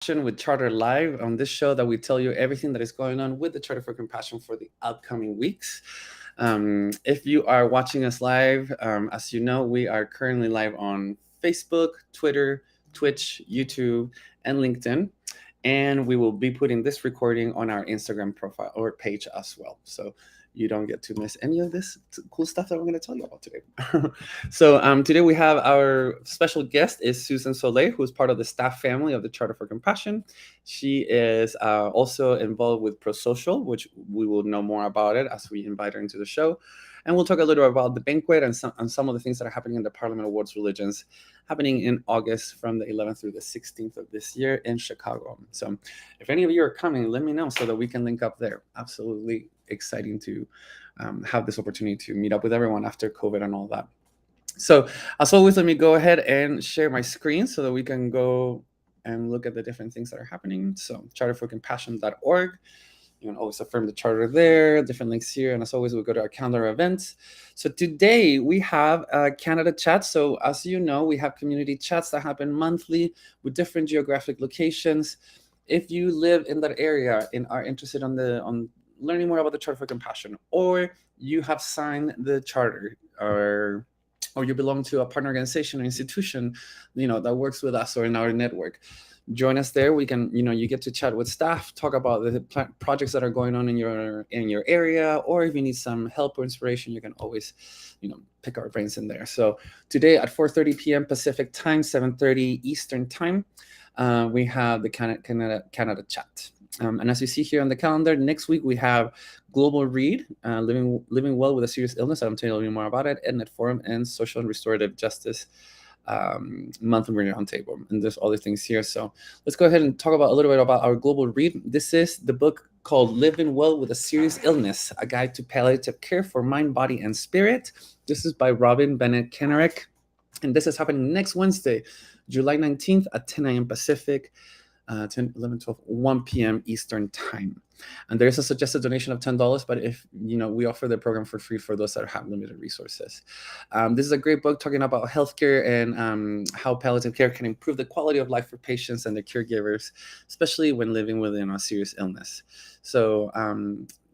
with Charter Live, on this show that we tell you everything that is going on with the Charter for Compassion for the upcoming weeks. If you are watching us live, as you know, we are currently live on Facebook, Twitter, Twitch, YouTube, and LinkedIn. And we will be putting this recording on our Instagram profile or page as well. So you don't get to miss any of this cool stuff that we're going to tell you about today. So today we have our special guest is Susan Soleil, who is part of the staff family of the Charter for Compassion. She is also involved with ProSocial, which we will know more about it as we invite her into the show. And we'll talk a little about the banquet and some of the things that are happening in the Parliament of World Religions, happening in August from the 11th through the 16th of this year in Chicago. So if any of you are coming, let me know so that we can link up there. Absolutely exciting to have this opportunity to meet up with everyone after COVID and all that. So as always, let me go ahead and share my screen so that we can go and look at the different things that are happening. So charterforcompassion.org. You can always affirm the charter there, different links here. And as always, we'll go to our calendar of events. So today we have Canada Chat. So as you know, we have community chats that happen monthly with different geographic locations. If you live in that area and are interested on learning more about the Charter for Compassion, or you have signed the charter, or you belong to a partner organization or institution, that works with us or in our network, join us there. We can, you get to chat with staff, talk about the projects that are going on in your area, or if you need some help or inspiration, you can always, pick our brains in there. So today at 4:30 p.m. Pacific time, 7:30 Eastern time, we have the Canada Chat. And as you see here on the calendar, next week we have Global Read, Living Well with a Serious Illness. I'm telling you more about it, EdNet Forum, and Social and Restorative Justice Monthly Roundtable. And there's other things here. So let's go ahead and talk about a little bit about our Global Read. This is the book called Living Well with a Serious Illness, A Guide to Palliative Care for Mind, Body, and Spirit. This is by Robin Bennett Kennerek. And this is happening next Wednesday, July 19th at 10 a.m. Pacific. 10, 11, 12, 1 p.m. Eastern time. And there is a suggested donation of $10, but if, we offer the program for free for those that have limited resources. This is a great book talking about healthcare and how palliative care can improve the quality of life for patients and their caregivers, especially when living with a serious illness. So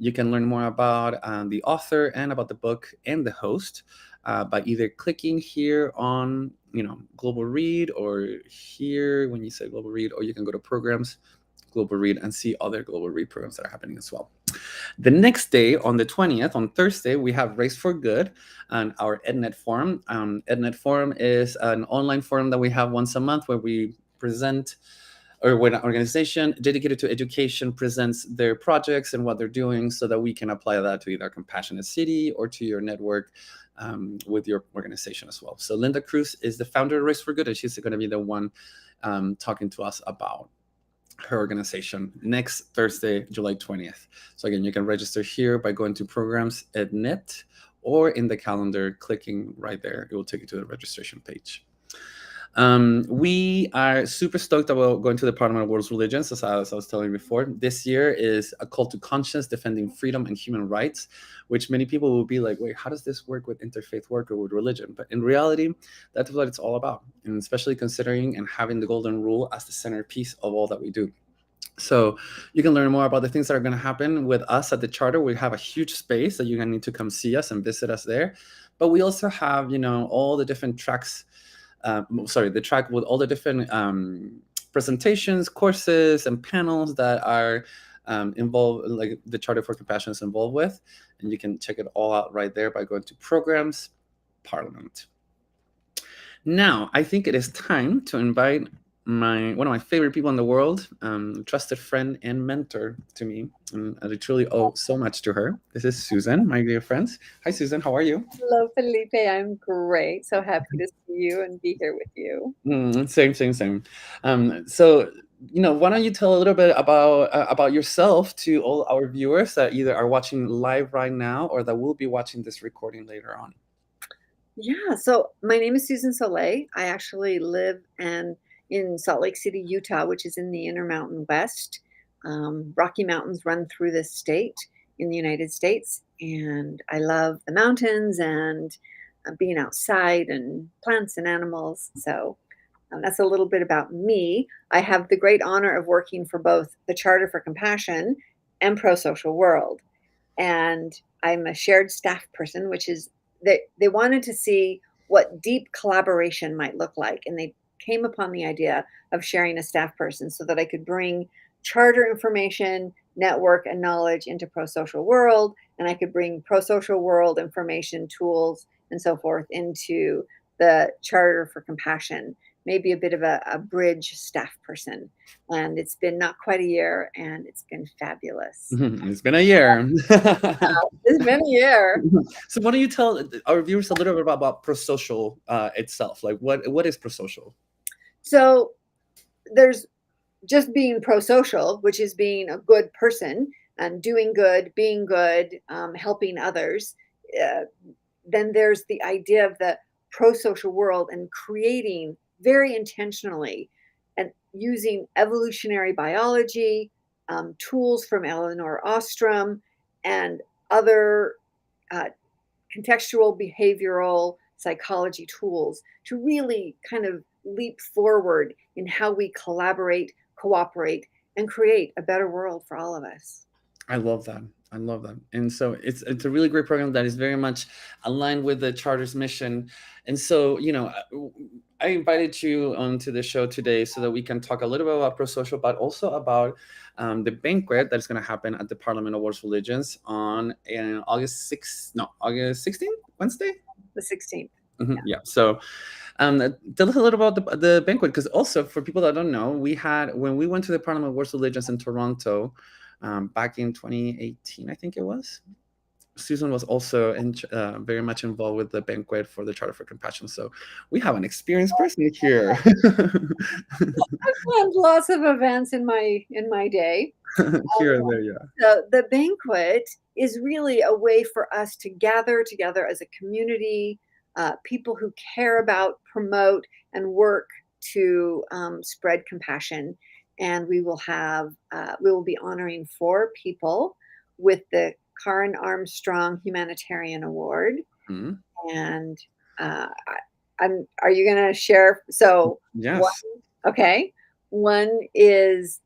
you can learn more about the author and about the book and the host by either clicking here on Global Read, or here when you say Global Read, or you can go to Programs, Global Read, and see other Global Read programs that are happening as well. The next day, on the 20th, on Thursday, we have Race for Good and our EdNet Forum. EdNet Forum is an online forum that we have once a month where we present, or when an organization dedicated to education presents their projects and what they're doing, so that we can apply that to either Compassionate City or to your network with your organization as well. So Linda Cruz is the founder of Race for Good, and she's going to be the one talking to us about her organization next Thursday, July 20th. So again, you can register here by going to Programs EdNet, or in the calendar, clicking right there. It will take you to the registration page. We are super stoked about going to the Parliament of World Religions, as I was telling you before. This year is a call to conscience, defending freedom and human rights, which many people will be like, wait, how does this work with interfaith work or with religion? But in reality, that's what it's all about, and especially considering and having the golden rule as the centerpiece of all that we do. So you can learn more about the things that are going to happen with us at the Charter. We have a huge space that you're going to need to come see us and visit us there. But we also have, all the different tracks, the track with all the different presentations, courses, and panels that are involved, like the Charter for Compassion is involved with. And you can check it all out right there by going to Programs, Parliament. Now, I think it is time to invite one of my favorite people in the world, trusted friend and mentor to me. And I truly owe so much to her. This is Susan, my dear friends. Hi, Susan. How are you? Hello, Felipe. I'm great. So happy to see you and be here with you. Same. So, why don't you tell a little bit about yourself to all our viewers that either are watching live right now or that will be watching this recording later on? Yeah, so my name is Susan Soleil. I actually live in Salt Lake City, Utah, which is in the Intermountain West. Rocky Mountains run through this state in the United States, and I love the mountains and being outside and plants and animals. So That's a little bit about me. I have the great honor of working for both the Charter for Compassion and Pro Social World. And I'm a shared staff person, which is they wanted to see what deep collaboration might look like. And they came upon the idea of sharing a staff person so that I could bring charter information, network, and knowledge into Pro Social World, and I could bring Pro Social World information, tools, and so forth into the Charter for Compassion, maybe a bit of a bridge staff person. And it's been not quite a year, and it's been fabulous. It's been a year. It's been a year. So why don't you tell our viewers a little bit about prosocial itself? Like what is prosocial? So there's just being pro-social, which is being a good person and doing good, being good, helping others. Uh, then there's the idea of the pro-social world and creating very intentionally and using evolutionary biology, tools from Eleanor Ostrom, and other uh, contextual behavioral psychology tools to really kind of leap forward in how we collaborate, cooperate, and create a better world for all of us. I love that. I love that. And so it's a really great program that is very much aligned with the charter's mission. And so, I invited you onto the show today so that we can talk a little bit about prosocial, but also about the banquet that's going to happen at the Parliament of World Religions on August 6th, no, August 16th, Wednesday? The 16th. Yeah. So tell us a little about the banquet, because also for people that don't know, when we went to the Parliament of World Religions in Toronto, back in 2018, I think it was. Susan was also very much involved with the banquet for the Charter for Compassion. So we have an experienced person here. I've planned lots of events in my day. Here and there, yeah. The banquet is really a way for us to gather together as a community, people who care about, promote, and work to spread compassion. And we will be honoring 4 people with the Karen Armstrong Humanitarian Award. Mhm. And are you going to share? So, Yes. okay. One is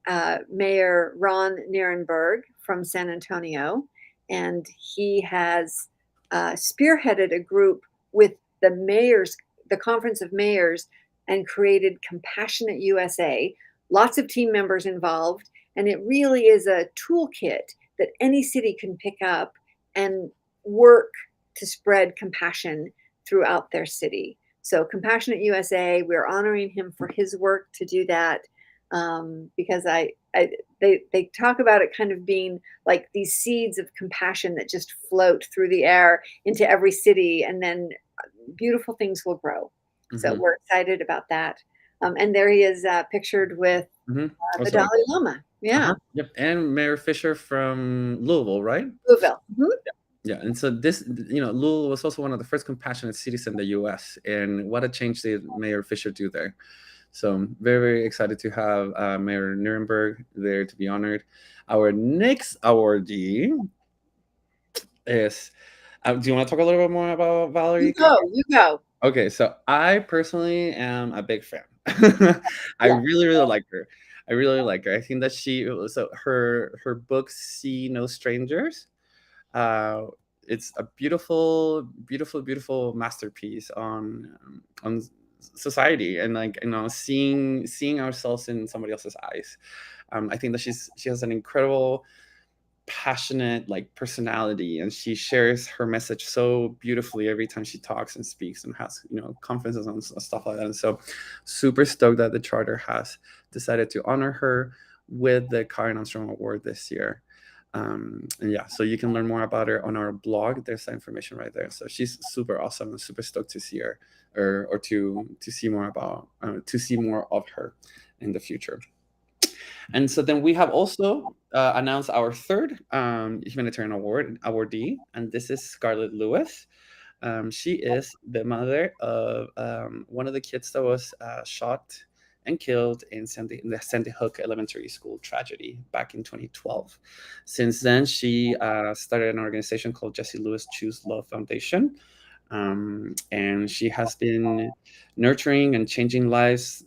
Mayor Ron Nierenberg from San Antonio, and he has spearheaded a group with the Conference of Mayors, and created Compassionate USA. Lots of team members involved, and it really is a toolkit that any city can pick up and work to spread compassion throughout their city. So Compassionate USA, we're honoring him for his work to do that, because they talk about it kind of being like these seeds of compassion that just float through the air into every city, and then beautiful things will grow. So Mhm. we're excited about that. And there he is, pictured with Mhm. the Also, Dalai Lama. Yeah, yep. And Mayor Fisher from Louisville, right? Louisville. Mhm. Yeah, and so Louisville was also one of the first compassionate cities in the U.S. And what a change did Mayor Fisher do there. So I'm very, very excited to have Mayor Nuremberg there to be honored. Our next awardee is. Do you want to talk a little bit more about You Valerie? go, you go. Okay, so I personally am a big fan. I Yeah. really, really like her. I really like her. I think that her book "See No Strangers." Uh, it's a beautiful, beautiful, beautiful masterpiece on society, and like seeing ourselves in somebody else's eyes. I think that she has an incredible, passionate like personality, and she shares her message so beautifully every time she talks and speaks and has conferences and stuff like that. And so super stoked that the charter has decided to honor her with the Karen Armstrong Award this year. And yeah, so you can learn more about her on our blog. There's that information right there. So she's super awesome and super stoked to see her, or to see more about to see more of her in the future. And so then we have also announced our third humanitarian awardee, and this is Scarlett Lewis. She is the mother of one of the kids that was shot and killed in the Sandy Hook Elementary School tragedy back in 2012. Since then, she started an organization called Jesse Lewis Choose Love Foundation, and she has been nurturing and changing lives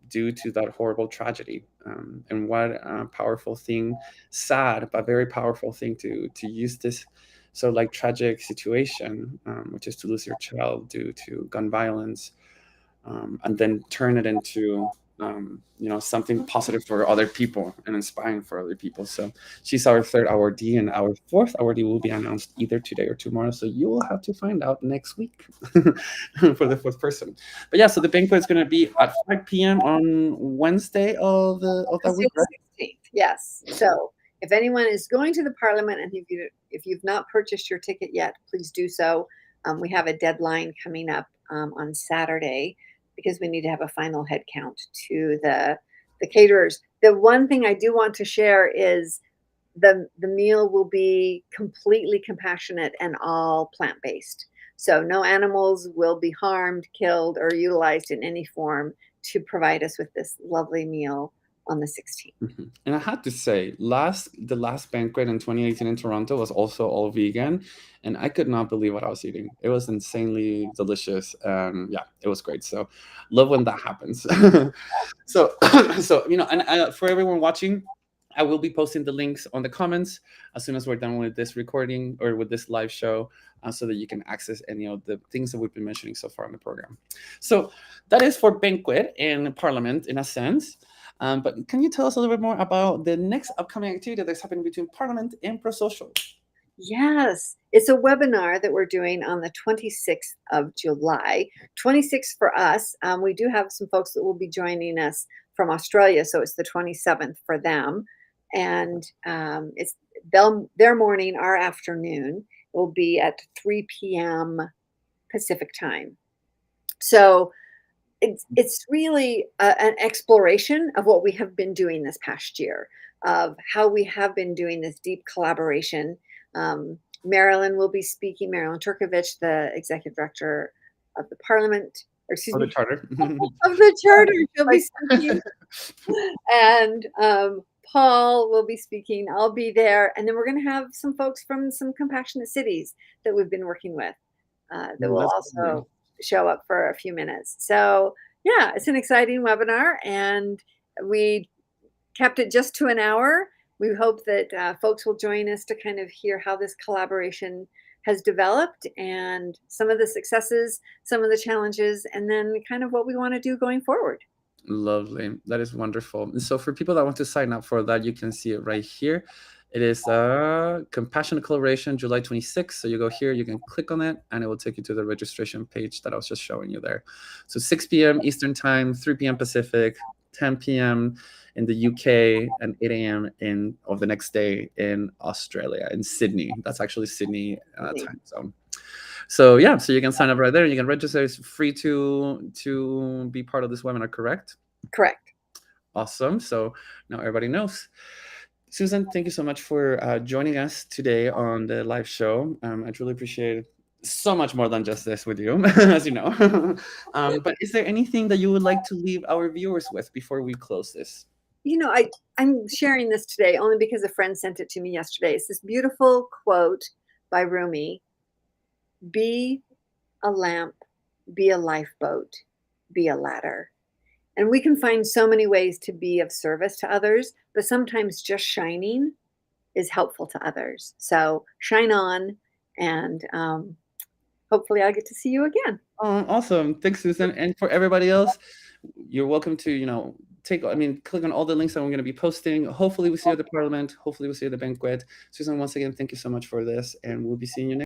due to that horrible tragedy. And what a powerful thing, sad but very powerful thing to use this so like tragic situation, which is to lose your child due to gun violence, and then turn it into something positive for other people and inspiring for other people. So she's our third awardee, and our fourth awardee will be announced either today or tomorrow. So you will have to find out next week for the fourth person. But yeah, so the banquet is going to be at 5 p.m. on Wednesday of that Wednesday week, the right? 16th. Yes. So if anyone is going to the Parliament and if you've not purchased your ticket yet, please do so. We have a deadline coming up on Saturday because we need to have a final head count to the caterers. The one thing I do want to share is the meal will be completely compassionate and all plant-based. So no animals will be harmed, killed, or utilized in any form to provide us with this lovely meal on the 16th. And I had to say, the last banquet in 2018 in Toronto was also all vegan, and I could not believe what I was eating. It was insanely delicious. Yeah, it was great. So, love when that happens. So, and for everyone watching, I will be posting the links on the comments as soon as we're done with this recording or with this live show, so that you can access any of the things that we've been mentioning so far in the program. So that is for banquet and Parliament in a sense. But can you tell us a little bit more about the next upcoming activity that's happening between Parliament and ProSocial? Yes, it's a webinar that we're doing on the 26th of July. 26th for us. We do have some folks that will be joining us from Australia, so it's the 27th for them. And it's their morning, our afternoon will be at 3 p.m. Pacific time. So it's really an exploration of what we have been doing this past year, of how we have been doing this deep collaboration. Marilyn will be speaking, Marilyn Turkovich, the executive director of the Parliament, or excuse Or the me, charter? of the Charter. She'll be speaking, and Paul will be speaking. I'll be there, and then we're going to have some folks from some compassionate cities that we've been working with that will That's lovely. also show up for a few minutes. So yeah, it's an exciting webinar, and we kept it just to an hour. We hope that folks will join us to kind of hear how this collaboration has developed and some of the successes, some of the challenges, and then kind of what we want to do going forward. Lovely. That is wonderful. And so for people that want to sign up for that, you can see it right here. It is Compassionate Collaboration, July 26th. So you go here, you can click on it, and it will take you to the registration page that I was just showing you there. So 6 p.m. Eastern Time, 3 p.m. Pacific, 10 p.m. in the UK, and 8 a.m. of the next day in Australia, in Sydney. That's actually Sydney time zone. So yeah, so you can sign up right there. You can register. It's free to be part of this webinar, correct? Correct. Awesome. So now everybody knows. Susan, thank you so much for joining us today on the live show. I truly appreciate so much more than just this with you, as you know. But is there anything that you would like to leave our viewers with before we close this? You know, I'm sharing this today only because a friend sent it to me yesterday. It's this beautiful quote by Rumi: be a lamp, be a lifeboat, be a ladder. And we can find so many ways to be of service to others, but sometimes just shining is helpful to others. So shine on, and hopefully I'll get to see you again. Awesome. Thanks, Susan. And for everybody else, you're welcome to, click on all the links that I'm going to be posting. Hopefully we see you at the Parliament. Hopefully we see you at the banquet. Susan, once again, thank you so much for this, and we'll be seeing you next